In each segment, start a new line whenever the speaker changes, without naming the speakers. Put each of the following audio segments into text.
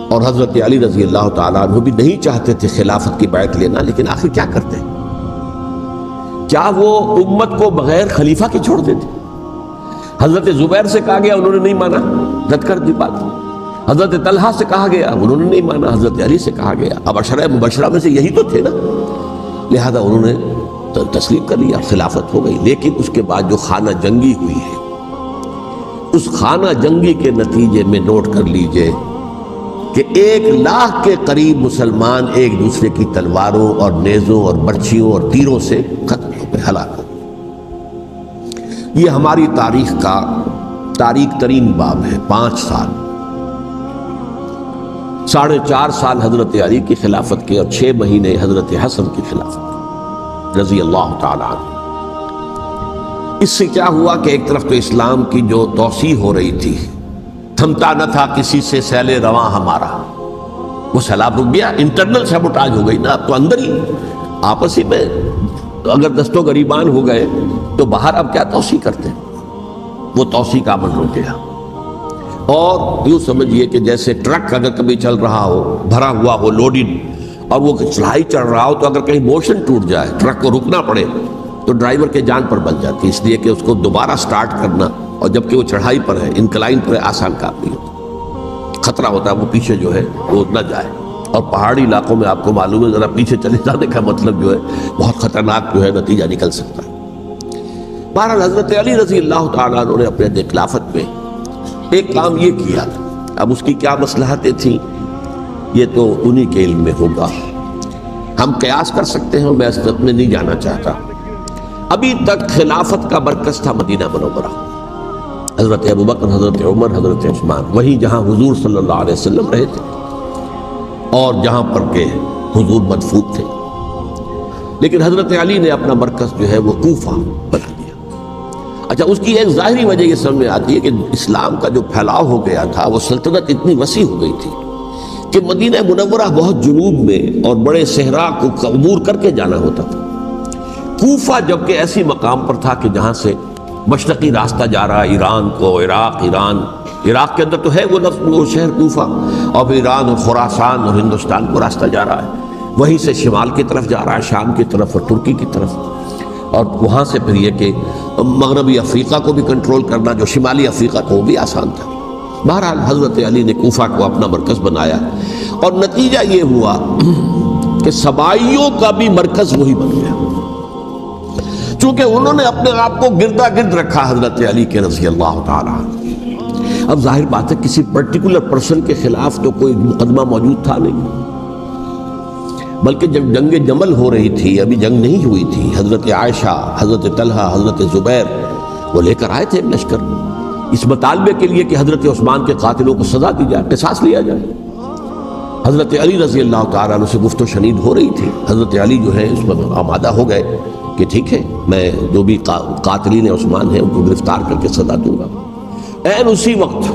اور حضرت علی رضی اللہ تعالیٰ عنہ بھی نہیں چاہتے تھے خلافت کی بیعت لینا، لیکن آخر کیا کرتے؟ کیا وہ امت کو بغیر خلیفہ کے چھوڑ دیتے؟ حضرت زبیر سے کہا گیا، انہوں نے نہیں مانا، رد کر دی بات۔ حضرت طلحہ سے کہا گیا، انہوں نے نہیں مانا، حضرت علی سے کہا گیا۔ اب عشرہ مبشرہ میں سے یہی تو تھے نا، لہذا انہوں نے تسلیم کر لیا، خلافت ہو گئی۔ لیکن اس کے بعد جو خانہ جنگی ہوئی ہے، اس خانہ جنگی کے نتیجے میں نوٹ کر لیجئے کہ 1,00,000 کے قریب مسلمان ایک دوسرے کی تلواروں اور نیزوں اور برچھیوں اور تیروں سے ختم ہو گئے، ہلاک ہو گئے۔ یہ ہماری تاریخ کا تاریک ترین باب ہے۔ 5 سال، 4.5 سال حضرت علی کی خلافت کے اور 6 مہینے حضرت حسن کی خلافت رضی اللہ تعالیٰ عنہ۔ اس سے کیا ہوا کہ ایک طرف تو اسلام کی جو توسیع ہو رہی تھی، تھمتا نہ تھا کسی سے سیل رواں ہمارا، وہ سیلاب رک گیا، انٹرنل سیبوٹاج ہو گئی نا، اب تو اندر ہی آپس ہی میں اگر دست و گریبان ہو گئے تو باہر اب کیا توسیع کرتے ہیں؟ وہ توسیع کا عمل رک گیا۔ اور یوں سمجھیے کہ جیسے ٹرک اگر کبھی چل رہا ہو، بھرا ہوا ہو، لوڈڈ، اور وہ چڑھائی چڑھ رہا ہو، تو اگر کہیں موشن ٹوٹ جائے، ٹرک کو رکنا پڑے، تو ڈرائیور کے جان پر بن جاتی، اس لیے کہ اس کو دوبارہ سٹارٹ کرنا، اور جبکہ وہ چڑھائی پر ہے، انکلائن پر ہے، آسان کام نہیں ہوتا، خطرہ ہوتا ہے وہ پیچھے جو ہے وہ نہ جائے۔ اور پہاڑی علاقوں میں آپ کو معلوم ہے ذرا پیچھے چلے جانے کا مطلب جو ہے بہت خطرناک جو ہے نتیجہ نکل سکتا ہے۔ بہرحال حضرت علی رضی اللہ تعالیٰ عنہ نے اپنے خلافت میں ایک کام یہ کیا، اب اس کی کیا مصلحتیں تھیں یہ تو انہی کے علم میں ہوگا، ہم قیاس کر سکتے ہیں، میں اس میں نہیں جانا چاہتا۔ ابھی تک خلافت کا مرکز تھا مدینہ منورہ، حضرت ابوبکر، حضرت عمر، حضرت عثمان، وہیں جہاں حضور صلی اللہ علیہ وسلم رہے تھے اور جہاں پر کہ حضور مدفون تھے۔ لیکن حضرت علی نے اپنا مرکز جو ہے وہ کوفہ بنا دیا۔ اچھا، اس کی ایک ظاہری وجہ یہ سمجھ میں آتی ہے کہ اسلام کا جو پھیلاؤ ہو گیا تھا، وہ سلطنت اتنی وسیع ہو گئی تھی کہ مدینہ منورہ بہت جنوب میں اور بڑے صحرا کو عبور کر کے جانا ہوتا تھا۔ کوفہ جبکہ ایسی مقام پر تھا کہ جہاں سے مشرقی راستہ جا رہا ہے ایران کو، عراق کے اندر تو ہے وہ شہر کوفہ، اور ایران اور خراسان اور ہندوستان کو راستہ جا رہا ہے، وہیں سے شمال کی طرف جا رہا ہے، شام کی طرف اور ترکی کی طرف، اور وہاں سے پھر یہ کہ مغربی افریقہ کو بھی کنٹرول کرنا، جو شمالی افریقہ کو بھی آسان تھا۔ بہرحال حضرت علی نے کوفہ کو اپنا مرکز بنایا، اور نتیجہ یہ ہوا کہ سبائیوں کا بھی مرکز وہی بن گیا، چونکہ انہوں نے اپنے آپ کو گردا گرد رکھا حضرت علی کے رضی اللہ تعالیٰ عنہ۔ اب ظاہر بات ہے کسی پرٹیکولر پرسن کے خلاف تو کوئی مقدمہ موجود تھا نہیں، بلکہ جب جنگ جمل ہو رہی تھی، ابھی جنگ نہیں ہوئی تھی، حضرت عائشہ، حضرت طلحہ، حضرت زبیر وہ لے کر آئے تھے لشکر اس مطالبے کے لیے کہ حضرت عثمان کے قاتلوں کو سزا دی جائے، قصاص لیا جائے۔ حضرت علی رضی اللہ تعالیٰ عنہ سے گفت و شنید ہو رہی تھی، حضرت علی جو ہے اس پر آمادہ ہو گئے کہ ٹھیک ہے، میں جو بھی قاتلین عثمان ہیں ان کو گرفتار کر کے سزا دوں گا۔ این اسی وقت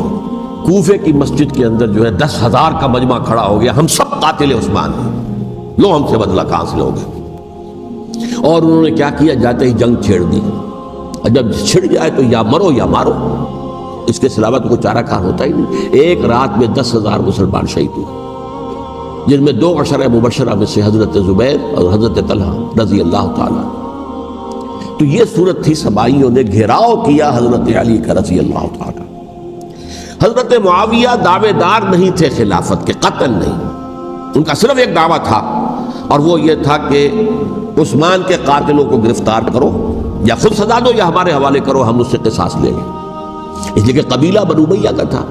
کوفے کی مسجد کے اندر جو ہے 10,000 کا مجمع کھڑا ہو گیا، ہم سب قاتل عثمان ہیں، لو ہم سے بدلہ کہاں سے لوگے؟ اور انہوں نے کیا کیا، جاتے ہی جنگ چھیڑ دی، اور جب چھڑ جائے تو یا مرو یا مارو، اس کے علاوہ تو کوئی چارہ کار ہوتا ہی نہیں۔ ایک رات میں 10,000 مسلمان شہید ہوئے، جن میں 2 عشرہ مبشرہ میں سے حضرت زبیر اور حضرت طلحہ رضی اللہ تعالیٰ۔ تو یہ صورت تھی، سبائیوں نے گھیراؤ کیا حضرت علی کا رضی اللہ تعالیٰ۔ حضرت معاویہ دعوے دار نہیں تھے خلافت کے، قطعاً نہیں، ان کا صرف ایک دعویٰ تھا، اور وہ یہ تھا کہ عثمان کے قاتلوں کو گرفتار کرو، یا خود سزا دو یا ہمارے حوالے کرو، ہم اس سے قصاص لیں گے۔ اس لیے کہ قبیلہ بنو امیہ کا تھا،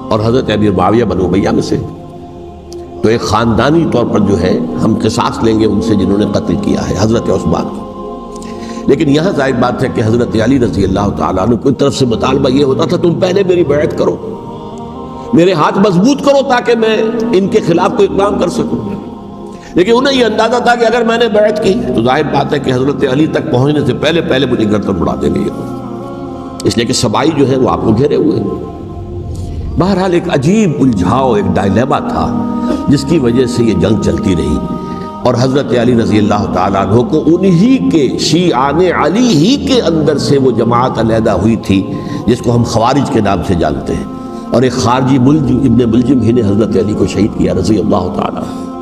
اور حضرت ابی معاویہ بنو امیہ میں سے، تو ایک خاندانی طور پر جو ہے ہم قصاص لیں گے ان سے جنہوں نے قتل کیا ہے حضرت عثمان کو۔ لیکن یہاں ظاہر بات ہے کہ حضرت علی رضی اللہ تعالیٰ عنہ کی طرف سے مطالبہ یہ ہوتا تھا، تم پہلے میری بیعت کرو، میرے ہاتھ مضبوط کرو تاکہ میں ان کے خلاف کوئی اقدام کر سکوں۔ لیکن انہیں یہ اندازہ تھا کہ اگر میں نے بیعت کی تو ظاہر بات ہے کہ حضرت علی تک پہنچنے سے پہلے مجھے گردن اڑا دیں گے، اس لیے کہ سبائی جو ہے وہ آپ کو گھیرے ہوئے ہیں۔ بہرحال ایک عجیب الجھاؤ، ایک ڈائلیما تھا جس کی وجہ سے یہ جنگ چلتی رہی، اور حضرت علی رضی اللہ تعالیٰ عنہ کو انہی کے شیعان علی ہی کے اندر سے وہ جماعت علیحدہ ہوئی تھی جس کو ہم خوارج کے نام سے جانتے ہیں، اور ایک خارجی ابن ملجم ہی نے حضرت علی کو شہید کیا رضی اللہ تعالیٰ عنہ۔